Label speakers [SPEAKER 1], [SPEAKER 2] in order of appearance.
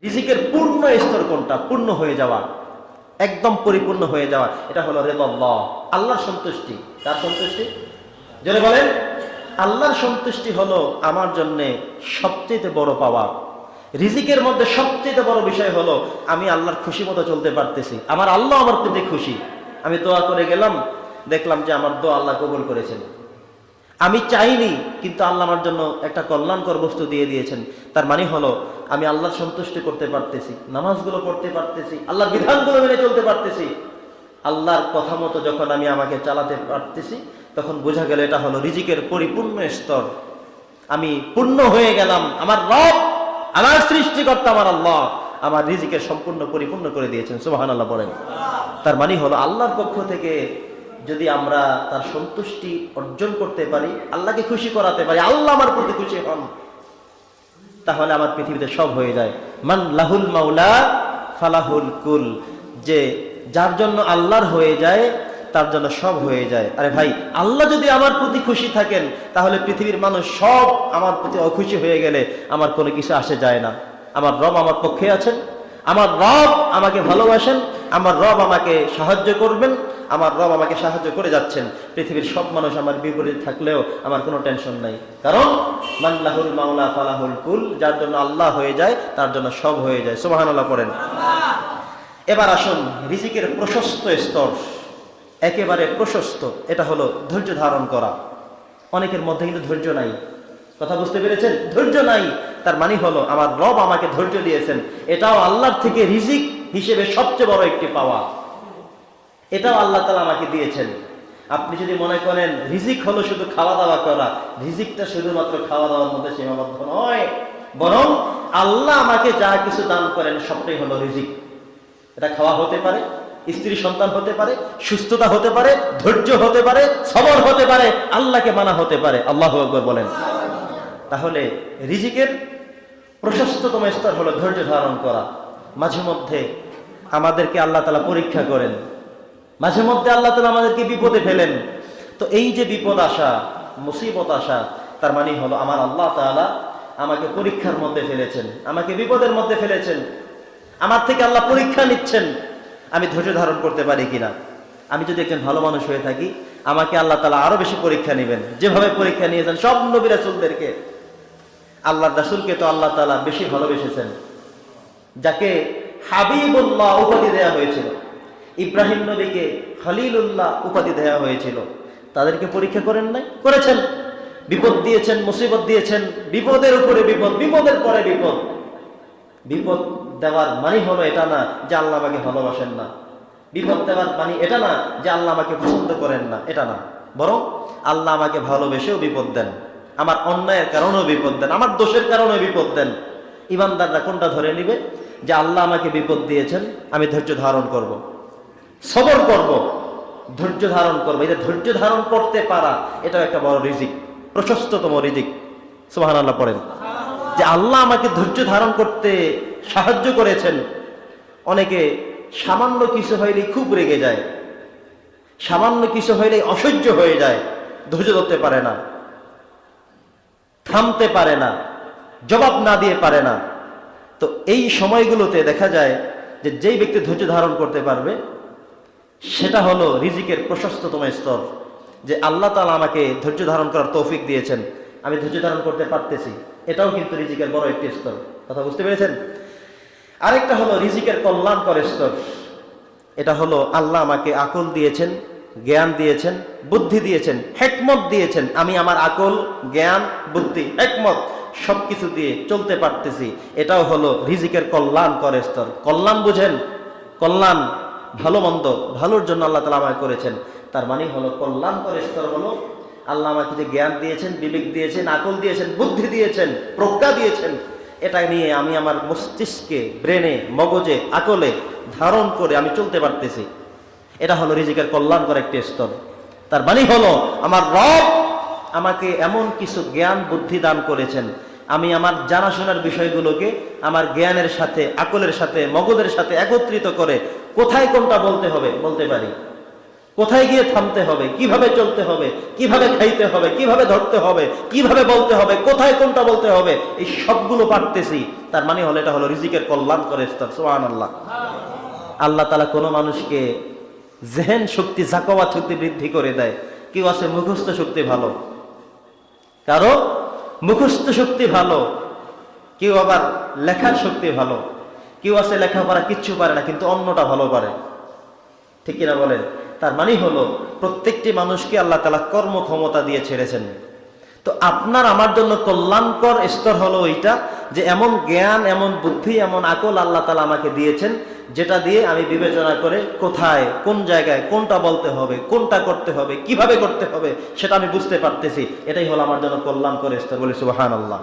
[SPEAKER 1] রিজিকের পূর্ণ স্তর কোনটা? পূর্ণ হয়ে যাওয়া, একদম পরিপূর্ণ হয়ে যাওয়া, এটা হলো রিদাল্লাহ, আল্লাহর সন্তুষ্টি। কার সন্তুষ্টি? জোরে বলেন। আল্লাহর সন্তুষ্টি হলো আমার জন্য সবচেয়ে বড় পাওয়া। রিজিকের মধ্যে সবচেয়ে বড় বিষয় হলো আমি আল্লাহর খুশি মতো চলতে পারতেছি, আমার আল্লাহ আমার প্রতি খুশি। আমি দোয়া করে গেলাম, দেখলাম যে আমার দোয়া আল্লাহ কবুল করেছেন। আমি চাইনি, কিন্তু আল্লাহ আমার জন্য একটা কল্যাণকর বস্তু দিয়ে দিয়েছেন। তার মানে হলো আমি আল্লাহর সন্তুষ্টি করতে পারতেছি, নামাজগুলো পড়তে পারতেছি, আল্লাহর বিধানগুলো মেনে চলতে পারতেছি। আল্লাহর কথা মতো যখন আমি আমাকে চালাতে পারতেছি, তখন বোঝা গেল এটা হলো রিজিকের পরিপূর্ণ স্তর। আমি পূর্ণ হয়ে গেলাম। আমার রব, আমার সৃষ্টিকর্তা, আমার আল্লাহ আমার রিজিকের সম্পূর্ণ পরিপূর্ণ করে দিয়েছেন। সুবহানাল্লাহ বলেন। তার মানে হলো আল্লাহর পক্ষ থেকে যদি আমরা তার সন্তুষ্টি অর্জন করতে পারি, আল্লাহকে খুশি করাতে পারি, আল্লাহ আমার প্রতি খুশি হন, তাহলে আমার পৃথিবীতে সব হয়ে যায়। মান লাহুল মাওলা ফালাহুল কুল, যে যার জন্য আল্লাহর হয়ে যায় তার জন্য সব হয়ে যায়। আরে ভাই, আল্লাহ যদি আমার প্রতি খুশি থাকেন, তাহলে পৃথিবীর মানুষ সব আমার প্রতি অখুশি হয়ে গেলে আমার কোনো কিছু আসে যায় না। আমার রব আমার পক্ষে আছেন, আমার রব আমাকে ভালোবাসেন, আমার রব আমাকে সাহায্য করবেন, আমার রব আমাকে সাহায্য করে যাচ্ছেন। পৃথিবীর সব মানুষ আমার বিপরীত থাকলেও আমার কোনো টেনশন নাই, কারণ মান লাহুল মাওলা ফালাহুল কুল, যার জন্য আল্লাহ হয়ে যায় তার জন্য সব হয়ে যায়। সুবহানাল্লাহ পড়েন। এবার আসুন রিজিকের প্রশস্ত স্তর, একেবারে প্রশস্ত, এটা হলো ধৈর্য ধারণ করা। অনেকের মধ্যে কিন্তু ধৈর্য নাই। কথা বুঝতে পেরেছেন? ধৈর্য নাই। তার মানে হলো আমার রব আমাকে ধৈর্য দিয়েছেন, এটাও আল্লাহর থেকে রিজিক হিসেবে সবচেয়ে বড় একটি পাওয়া। এটাও আল্লাহ তাআলা আমাকে দিয়েছেন। আপনি যদি মনে করেন রিজিক হলো শুধু খাওয়া দাওয়া করা, রিজিকটা শুধুমাত্র খাওয়া দাওয়ার মধ্যে সীমাবদ্ধ নয়, বরং আল্লাহ আমাকে যা কিছু দান করেন সবটাই হলো রিজিক। এটা খাওয়া হতে পারে, স্ত্রী সন্তান হতে পারে, সুস্থতা হতে পারে, ধৈর্য হতে পারে, সবর হতে পারে, আল্লাহকে মানা হতে পারে। আল্লাহু আকবার বলেন। তাহলে রিজিকের প্রশস্ততম স্তর হলো ধৈর্য ধারণ করা। মাঝে মধ্যে আমাদেরকে আল্লাহ তাআলা পরীক্ষা করেন, মাঝে মধ্যে আল্লাহ তাআলা আমাদেরকে বিপদে ফেলেন। তো এই যে বিপদ আসা, মুসিবত আসা, তার মানে হলো আমার আল্লাহ তাআলা আমাকে পরীক্ষার মধ্যে ফেলেছেন, আমাকে বিপদের মধ্যে ফেলেছেন, আমার থেকে আল্লাহ পরীক্ষা নিচ্ছেন আমি ধৈর্য ধারণ করতে পারি কিনা। আমি যদি একজন ভালো মানুষ হয়ে থাকি, আমাকে আল্লাহ তাআলা আরো বেশি পরীক্ষা নেবেন, যেভাবে পরীক্ষা নিয়েছেন সব নবী রাসূলদেরকে। আল্লাহর রাসূলকে তো আল্লাহ তাআলা বেশি ভালোবেসেছেন, যাকে হাবিবুল্লাহ উপাধি দেওয়া হয়েছিল, ইব্রাহিম নবীকে খলিলুল্লাহ উপাধি দেওয়া হয়েছিল, তাদেরকে পরীক্ষা করেন নাই? করেছেন। বিপদ দিয়েছেন, মুসিবত দিয়েছেন, বিপদের উপরে বিপদ, বিপদের পরে বিপদ। বিপদ দেওয়ার মানে হলো এটা না যে আল্লাহ আমাকে ভালোবাসেন না, বিপদ দেওয়ার মানে এটা না যে আল্লাহ আমাকে পছন্দ করেন না, এটা না, বরং আল্লাহ আমাকে ভালোবেসেও বিপদ দেন, আমার অন্যায়ের কারণেও বিপদ দেন, আমার দোষের কারণেও বিপদ দেন। ইমানদাররা কোনটা ধরে নিবে? যে আল্লাহ আমাকে বিপদ দিয়েছেন, আমি ধৈর্য ধারণ করব, সবর করব, ধৈর্য ধারণ করবো। এটা ধৈর্য ধারণ করতে পারা, এটাও একটা বড় রিজিক, প্রশস্ততম রিজিক। সুবহানাল্লাহ পড়েন। যে আল্লাহ আমাকে ধৈর্য ধারণ করতে সাহায্য করেছেন। অনেকে সামান্য কিছু হইলেই খুব রেগে যায়, সামান্য কিছু হইলেই অসহ্য হয়ে যায়, ধৈর্য ধরতে পারে না, থামতে পারে না, জবাব না দিয়ে পারে না। তো এই সময়গুলোতে দেখা যায় যে যেই ব্যক্তি ধৈর্য ধারণ করতে পারবে, সেটা হলো রিজিকের প্রশস্ততম স্তর। যে আল্লাহ তাআলা আমাকে ধৈর্য ধারণ করার তৌফিক দিয়েছেন, আমি ধৈর্য ধারণ করতে পারতেছি, এটাও কিন্তু রিজিকের বড় একটি স্তর। কথা বুঝতে পেরেছেন? আরেকটা হলো রিজিকের কল্যাণকর স্তর। এটা হলো আল্লাহ আমাকে আকল দিয়েছেন, জ্ঞান দিয়েছেন, বুদ্ধি দিয়েছেন, হিকমত দিয়েছেন, আমি আমার আকল, জ্ঞান, বুদ্ধি, হিকমত সবকিছু দিয়ে চলতে পারতেছি, এটাও হলো রিজিকের কল্যাণকর স্তর। কল্যাণ বুঝেন? কল্যাণ ভালো মন্দ, ভালোর জন্য আল্লাহ তাআলা আমাকে করেছেন। তার মানে হলো কল্যাণকর স্তর হলো আল্লাহ আমাকে যে জ্ঞান দিয়েছেন, বিবেক দিয়েছেন, আকল দিয়েছেন, বুদ্ধি দিয়েছেন, প্রজ্ঞা দিয়েছেন, এটা নিয়ে আমি আমার মস্তিষ্কে, ব্রেনে, মগজে, আকলে ধারণ করে আমি চলতে পারতেছি, এটা হলো রিজিকের কল্যাণকর একটি স্তর। তার মানে হলো আমার রব আমাকে এমন কিছু জ্ঞান বুদ্ধি দান করেছেন, আমি আমার জানাশোনার বিষয়গুলোকে আমার জ্ঞানের সাথে, আকলের সাথে, মগজের সাথে একত্রিত করে কোথায় কোনটা বলতে হবে বলতে পারি, কোথায় গিয়ে থামতে হবে, কিভাবে চলতে হবে, কিভাবে খাইতে হবে, কিভাবে ধরতে হবে, কিভাবে বলতে হবে, কোথায় কোনটা বলতে হবে, এই সবগুলো পারতেছি। তার মানে হলো এটা হলো রিজিকের কল্যাণ করে স্তর। সুবহানাল্লাহ। আল্লাহ তাআলা কোনো মানুষকে জেহেন শক্তি, জাকাওয়াত শক্তি বৃদ্ধি করে দেয়। কেউ আছে মুখস্থ শক্তি ভালো, কারো মুখস্থ শক্তি ভালো, কেউ আবার লেখার শক্তি ভালো, কেউ আছে লেখাপড়া কিচ্ছু পারে না কিন্তু অন্যটা ভালো পারে, ঠিক কিনা বলেন? তার মানে হলো প্রত্যেকটি মানুষকে আল্লাহ তাআলা কর্মক্ষমতা দিয়ে ছেড়েছেন। তো আপনার আমার জন্য কল্যাণকর স্তর হলো ওইটা যে এমন জ্ঞান, এমন বুদ্ধি, এমন আকল আল্লাহ তাআলা আমাকে দিয়েছেন, যেটা দিয়ে আমি বিবেচনা করে কোথায়, কোন জায়গায় কোনটা বলতে হবে, কোনটা করতে হবে, কিভাবে করতে হবে সেটা আমি বুঝতে পারতেছি। এটাই হলো আমার জন্য কল্যাণকর স্তর। বলি সুবহানাল্লাহ।